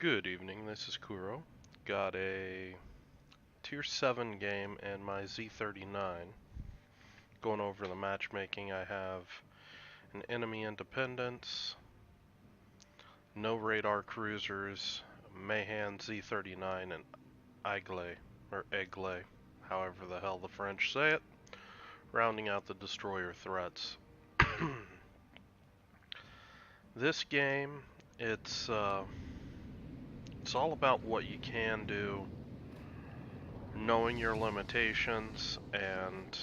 Good evening, this is Kuro. Got a Tier 7 game and my Z39. Going over the matchmaking, I have an enemy independence, no radar cruisers, Mahan Z39, and Aigle, or Aigle, however the hell the French say it, rounding out the destroyer threats. This game, it's all about what you can do, knowing your limitations, and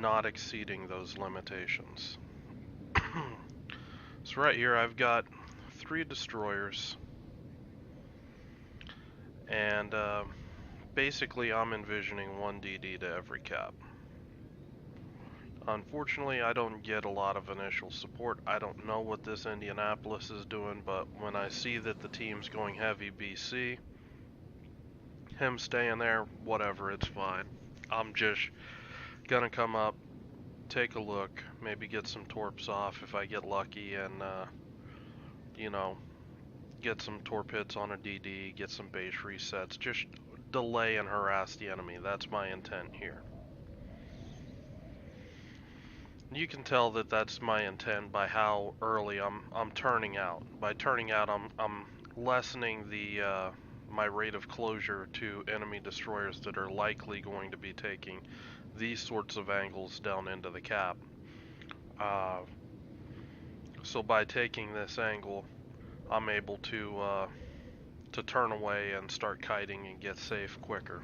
not exceeding those limitations. So right here I've got 3 destroyers, and basically I'm envisioning 1 DD to every cap. Unfortunately, I don't get a lot of initial support. I don't know what this Indianapolis is doing, but when I see that the team's going heavy BC, him staying there, whatever, it's fine. I'm just gonna come up, take a look, maybe get some torps off if I get lucky, and you know, get some torp hits on a DD, get some base resets, just delay and harass the enemy. That's my intent here. You can tell that that's my intent by how early I'm turning out. By turning out, I'm lessening the my rate of closure to enemy destroyers that are likely going to be taking these sorts of angles down into the cap. So by taking this angle, I'm able to turn away and start kiting and get safe quicker.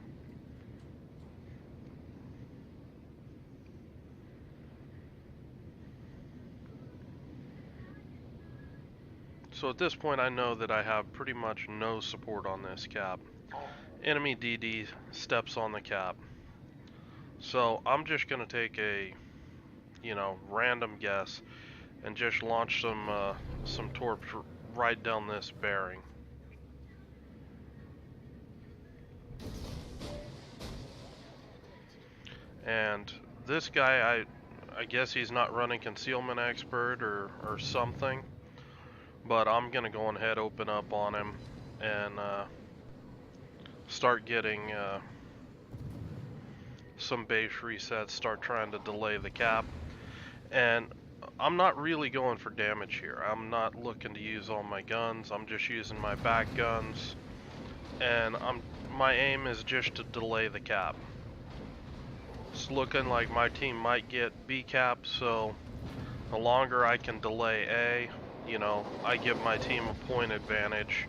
So at this point I know that I have pretty much no support on this cap. Enemy DD steps on the cap. So I'm just gonna take a, random guess and just launch some torps right down this bearing. And this guy, I guess he's not running concealment expert or something, but I'm gonna go ahead, open up on him, and start getting some base resets, start trying to delay the cap. And I'm not really going for damage here. I'm not looking to use all my guns. I'm just using my back guns, and my aim is just to delay the cap. It's looking like my team might get B cap, so the longer I can delay A, I give my team a point advantage.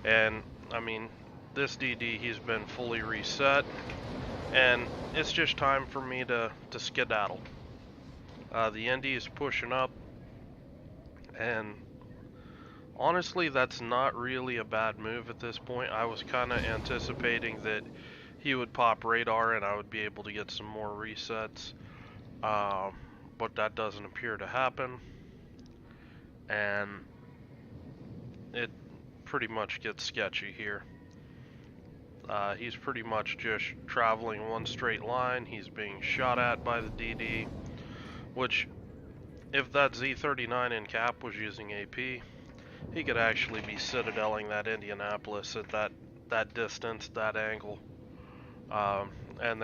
And I mean, this DD, he's been fully reset, and it's just time for me to skedaddle. The ND is pushing up, and honestly, that's not really a bad move at this point. I was kind of anticipating that he would pop radar and I would be able to get some more resets, but that doesn't appear to happen, and it pretty much gets sketchy here. He's pretty much just traveling one straight line. He's being shot at by the DD, which, if that Z39 in cap was using AP, he could actually be citadeling that Indianapolis at that distance, that angle. And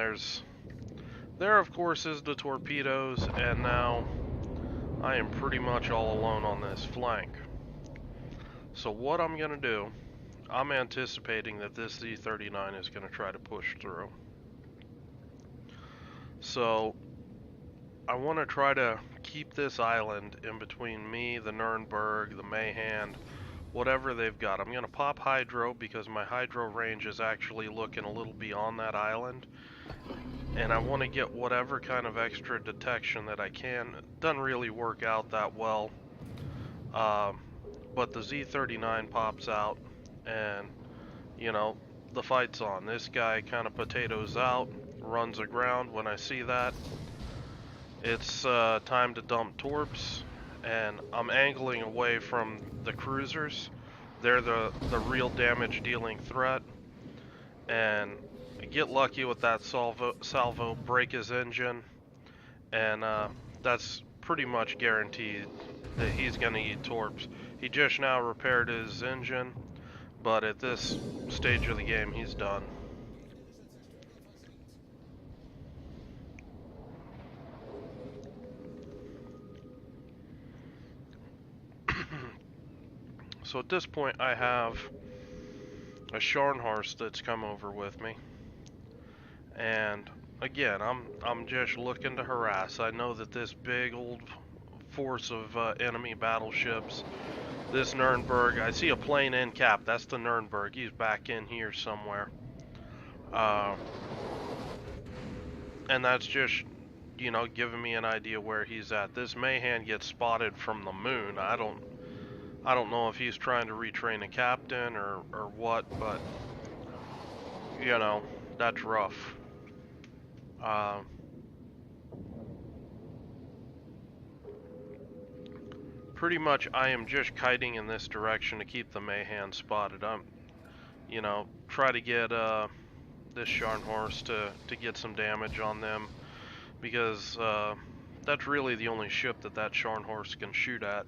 there of course is the torpedoes, and now I am pretty much all alone on this flank. So what I'm gonna do, I'm anticipating that this Z39 is gonna try to push through. So I want to try to keep this island in between me, the Nuremberg, the Mahan, whatever they've got. I'm going to pop hydro because my hydro range is actually looking a little beyond that island, and I want to get whatever kind of extra detection that I can. It doesn't really work out that well, but the Z39 pops out, and the fight's on. This guy kind of potatoes out, runs aground. When I see that, it's time to dump torps, and I'm angling away from the cruisers. They're the real damage dealing threat, and I get lucky with that salvo, break his engine, and that's pretty much guaranteed that he's gonna eat torps. He just now repaired his engine, but at this stage of the game, he's done. So at this point, I have a Scharnhorst that's come over with me, and again, I'm just looking to harass. I know that this big old force of enemy battleships, this Nuremberg, I see a plane in cap. That's the Nuremberg. He's back in here somewhere, and that's just, you know, giving me an idea where he's at. This Mahan gets spotted from the moon. I don't know if he's trying to retrain a captain or what, but you know, that's rough. Pretty much I am just kiting in this direction to keep the Mahan spotted. I'm, you know, try to get this Scharnhorst to get some damage on them, because that's really the only ship that Scharnhorst can shoot at.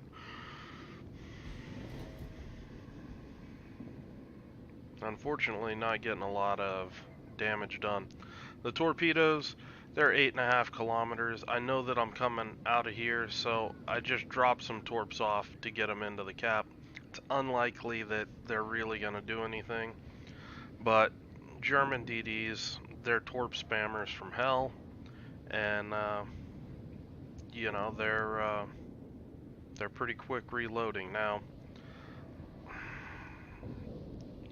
Unfortunately, not getting a lot of damage done. The torpedoes, they're 8.5 kilometers. I know that I'm coming out of here, so I just dropped some torps off to get them into the cap. It's unlikely that they're really going to do anything, but German DDs, they're torp spammers from hell, and you know, they're pretty quick reloading. Now,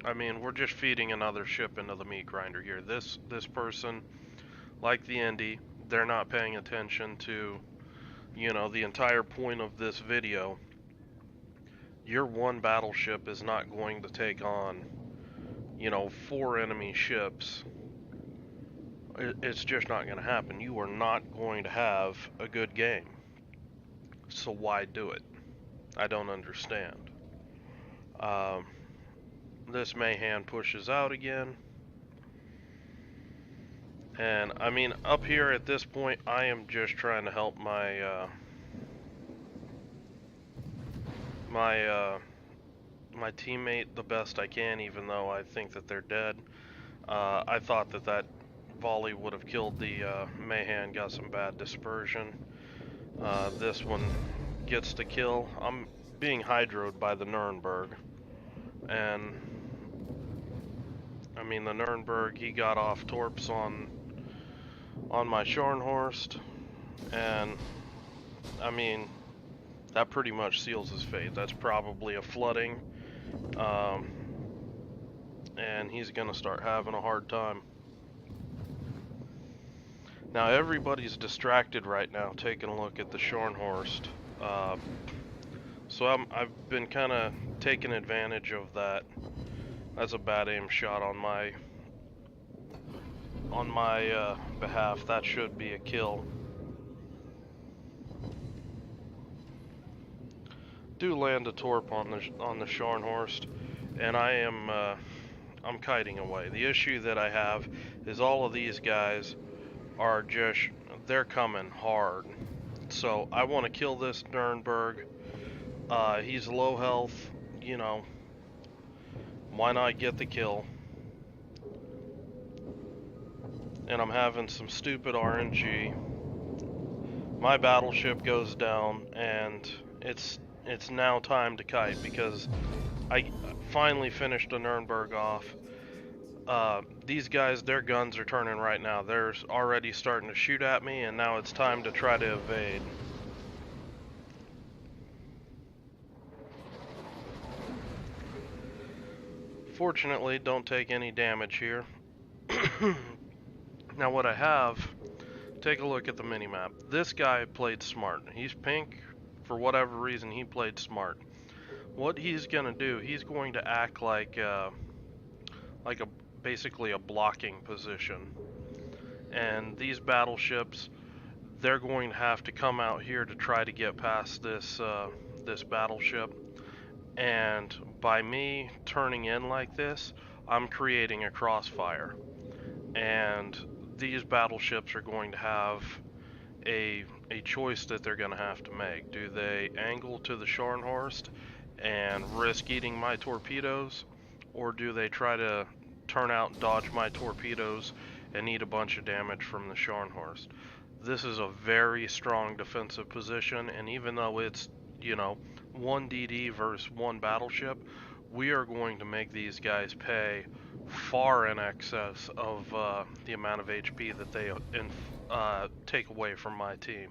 I mean, we're just feeding another ship into the meat grinder here. This person, like the Indy, they're not paying attention to, you know, the entire point of this video. Your one battleship is not going to take on, you know, 4 enemy ships. It's just not going to happen. You are not going to have a good game. So why do it? I don't understand. This Mahan pushes out again. And I mean, up here at this point, I am just trying to help my my teammate the best I can, even though I think that they're dead. I thought that volley would have killed the Mahan, got some bad dispersion. This one gets the kill. I'm being hydroed by the Nuremberg, and I mean, the Nuremberg, he got off torps on my Scharnhorst, and I mean, that pretty much seals his fate. That's probably a flooding, and he's gonna start having a hard time. Now everybody's distracted right now, taking a look at the Scharnhorst. So I've been kind of taking advantage of that. That's a bad aim shot on my behalf. That should be a kill. Do land a torp on the Scharnhorst, and I'm kiting away. The issue that I have is all of these guys are just, they're coming hard. So I want to kill this Nuremberg. He's low health, you know. Why not get the kill? And I'm having some stupid RNG. My battleship goes down, and it's now time to kite, because I finally finished the Nuremberg off. These guys, their guns are turning right now. They're already starting to shoot at me, and now it's time to try to evade. Fortunately, don't take any damage here. Now what I have, take a look at the minimap. This guy played smart. He's pink. For whatever reason, he played smart. What he's gonna do, he's going to act like basically a blocking position. And these battleships, they're going to have to come out here to try to get past this this battleship. And by me turning in like this, I'm creating a crossfire. And these battleships are going to have, a choice that they're going to have to make. Do they angle to the Scharnhorst and risk eating my torpedoes, or do they try to turn out and dodge my torpedoes and eat a bunch of damage from the Scharnhorst? This is a very strong defensive position, and even though it's, you know, 1 DD versus 1 battleship, we are going to make these guys pay far in excess of the amount of HP that they take away from my team.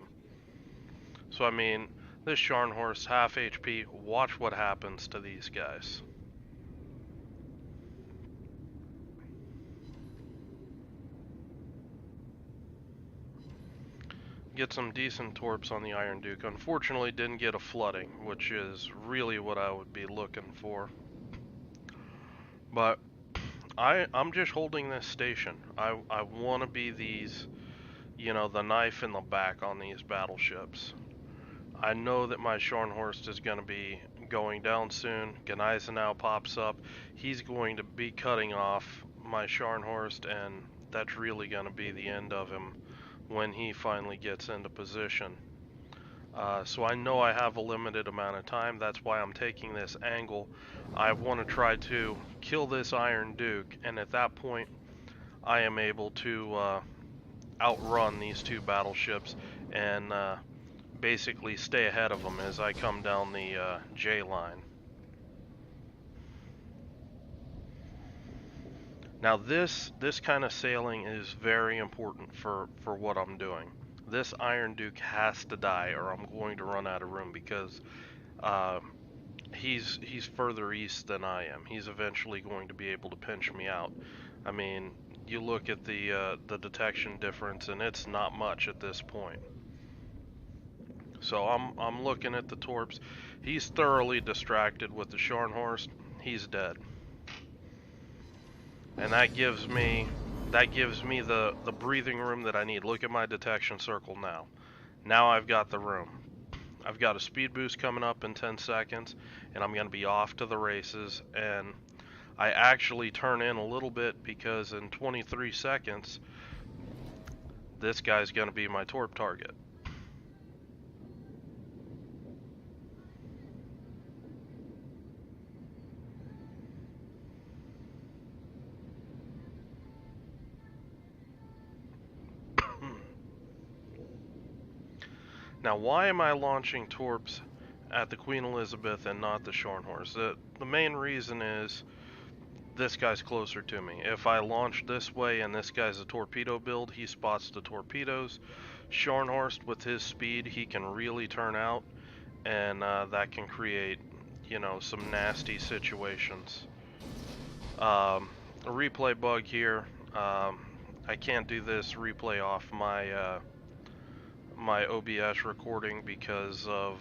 So I mean, this Scharnhorst half HP, watch what happens to these guys. Get some decent torps on the Iron Duke. Unfortunately, didn't get a flooding, which is really what I would be looking for. But I'm just holding this station. I want to be these, you know, the knife in the back on these battleships. I know that my Scharnhorst is going to be going down soon. Gneisenau pops up. He's going to be cutting off my Scharnhorst, and that's really going to be the end of him when he finally gets into position. So I know I have a limited amount of time. That's why I'm taking this angle. I want to try to kill this Iron Duke, and at that point I am able to outrun these 2 battleships and basically stay ahead of them as I come down the J line. Now this kind of sailing is very important for what I'm doing. This Iron Duke has to die or I'm going to run out of room, because he's further east than I am. He's eventually going to be able to pinch me out. I mean, you look at the detection difference and it's not much at this point. So I'm looking at the torps. He's thoroughly distracted with the Scharnhorst. He's dead. And that gives me the breathing room that I need. Look at my detection circle now. Now I've got the room. I've got a speed boost coming up in 10 seconds, and I'm going to be off to the races. And I actually turn in a little bit because in 23 seconds, this guy's going to be my torp target. Now, why am I launching torps at the Queen Elizabeth and not the Scharnhorst? The main reason is this guy's closer to me. If I launch this way and this guy's a torpedo build, he spots the torpedoes. Scharnhorst, with his speed, he can really turn out, and that can create, you know, some nasty situations. A replay bug here. I can't do this replay off my my OBS recording because of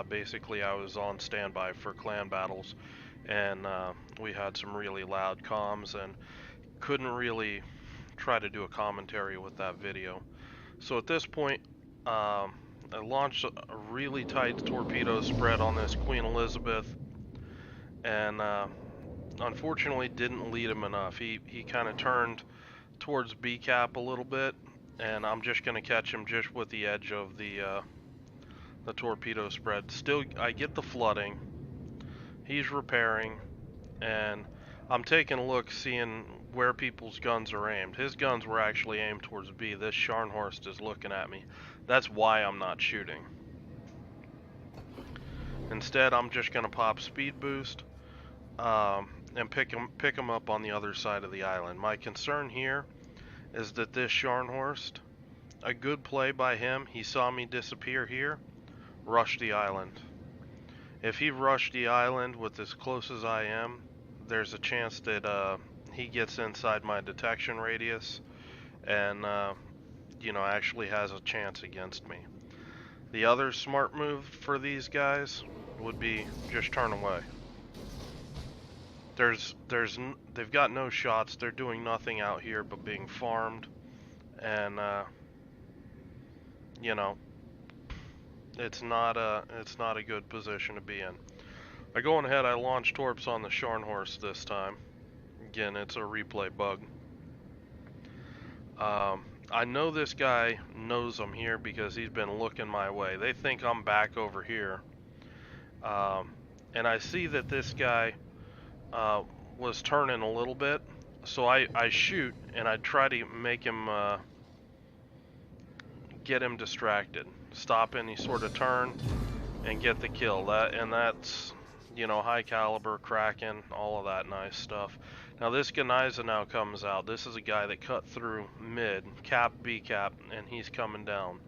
basically I was on standby for clan battles, and we had some really loud comms and couldn't really try to do a commentary with that video. So at this point, I launched a really tight torpedo spread on this Queen Elizabeth, and unfortunately didn't lead him enough. He kind of turned towards B cap a little bit, and I'm just going to catch him just with the edge of the torpedo spread. Still, I get the flooding. He's repairing, and I'm taking a look, seeing where people's guns are aimed. His guns were actually aimed towards B. This Scharnhorst is looking at me. That's why I'm not shooting. Instead, I'm just going to pop speed boost and pick him up on the other side of the island. My concern here is that this Scharnhorst, a good play by him, he saw me disappear here, rushed the island. If he rushed the island with as close as I am, there's a chance that he gets inside my detection radius and you know, actually has a chance against me. The other smart move for these guys would be just turn away. They've got no shots. They're doing nothing out here but being farmed, and you know, it's not a good position to be in. I go on ahead. I launch torps on the Scharnhorst this time. Again, it's a replay bug. I know this guy knows I'm here because he's been looking my way. They think I'm back over here. And I see that this guy was turning a little bit. So I shoot and I try to make him, get him distracted. Stop any sort of turn and get the kill. That's, you know, high caliber, Kraken, all of that nice stuff. Now this Ganiza now comes out. This is a guy that cut through mid, cap, B cap, and he's coming down.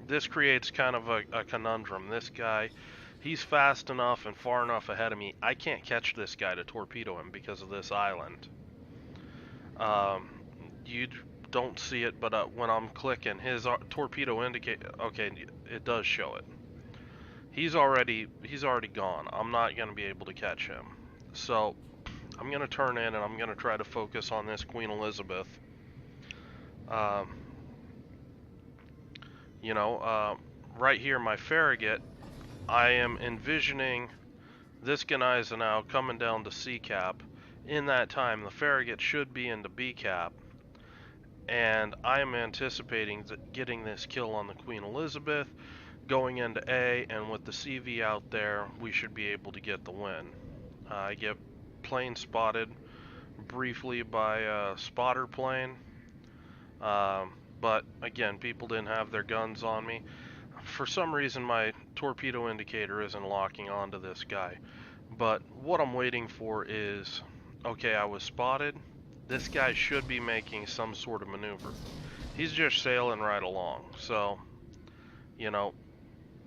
This creates kind of a conundrum. This guy, he's fast enough and far enough ahead of me. I can't catch this guy to torpedo him because of this island. You don't see it, but when I'm clicking, his torpedo indicate. Okay, it does show it. He's already gone. I'm not gonna be able to catch him. So I'm gonna turn in and I'm gonna try to focus on this Queen Elizabeth. You know, right here, my Farragut, I am envisioning this Ganiza now coming down to C cap. In that time, the Farragut should be into B cap. And I am anticipating getting this kill on the Queen Elizabeth, going into A, and with the CV out there, we should be able to get the win. I get plane spotted briefly by a spotter plane. But again, people didn't have their guns on me. For some reason, my torpedo indicator isn't locking onto this guy. But what I'm waiting for is, okay, I was spotted. This guy should be making some sort of maneuver. He's just sailing right along. So, you know,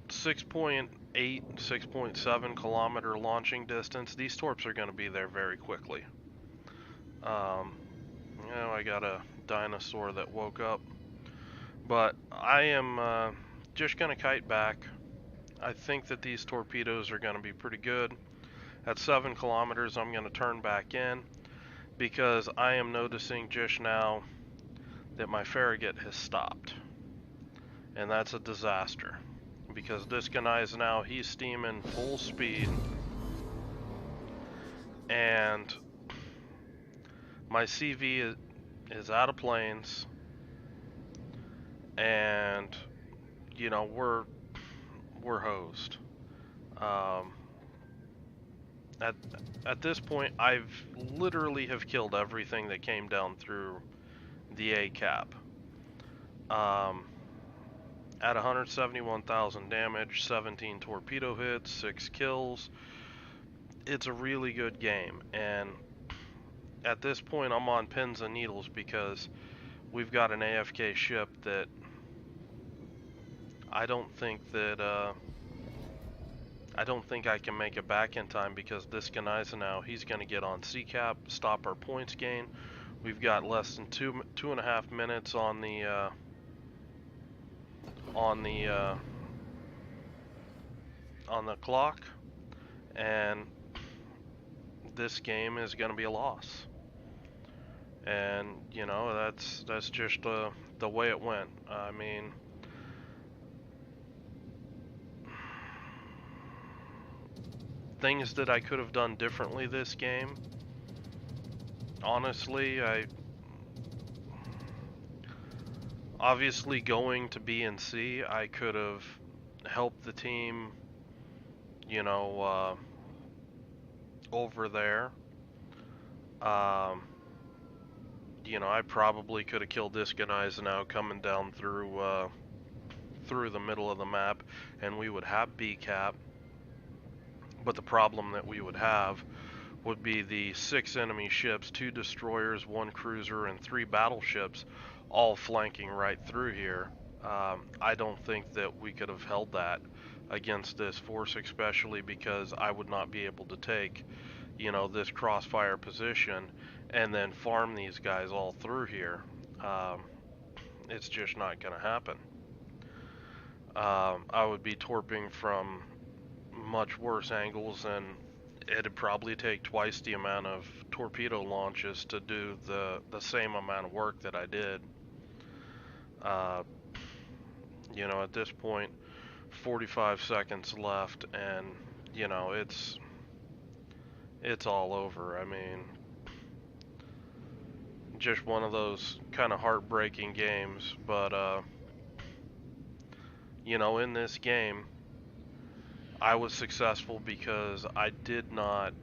6.8, 6.7 kilometer launching distance. These torps are going to be there very quickly. You know, I got a dinosaur that woke up. But I am just going to kite back. I think that these torpedoes are going to be pretty good. At 7 kilometers, I'm going to turn back in because I am noticing just now that my Farragut has stopped. And that's a disaster because this Ganiza now, he's steaming full speed. And my CV is out of planes. And, you know, we're hosed. At this point, I've literally have killed everything that came down through the A cap. At 171,000 damage, 17 torpedo hits, 6 kills. It's a really good game, and at this point, I'm on pins and needles because we've got an AFK ship that I don't think I can make it back in time because this Ganiza now, he's going to get on C-cap, stop our points gain. We've got less than two and a half minutes on the clock, and this game is going to be a loss. And you know, that's just the way it went. I mean, things that I could have done differently this game. Honestly, obviously going to B and C, I could have helped the team, you know, over there. You know, I probably could have killed this Ganiza now coming down through the middle of the map, and we would have B cap. But the problem that we would have would be the 6 enemy ships, 2 destroyers, 1 cruiser, and 3 battleships, all flanking right through here. I don't think that we could have held that against this force, especially because I would not be able to take, you know, this crossfire position and then farm these guys all through here. It's just not going to happen. I would be torping from much worse angles, and it'd probably take twice the amount of torpedo launches to do the same amount of work that I did. You know, at this point, 45 seconds left, and you know, it's all over. I mean, just one of those kind of heartbreaking games. But you know, in this game, I was successful because I did not,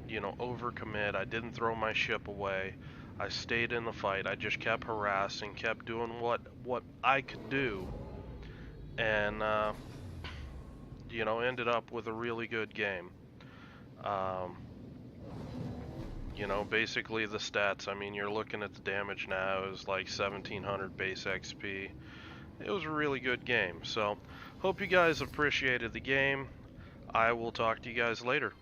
you know, overcommit. I didn't throw my ship away. I stayed in the fight. I just kept harassing, kept doing what I could do, and you know, ended up with a really good game. Um, you know, basically the stats. I mean, you're looking at the damage now is like 1700 base XP. It was a really good game. So, hope you guys appreciated the game. I will talk to you guys later.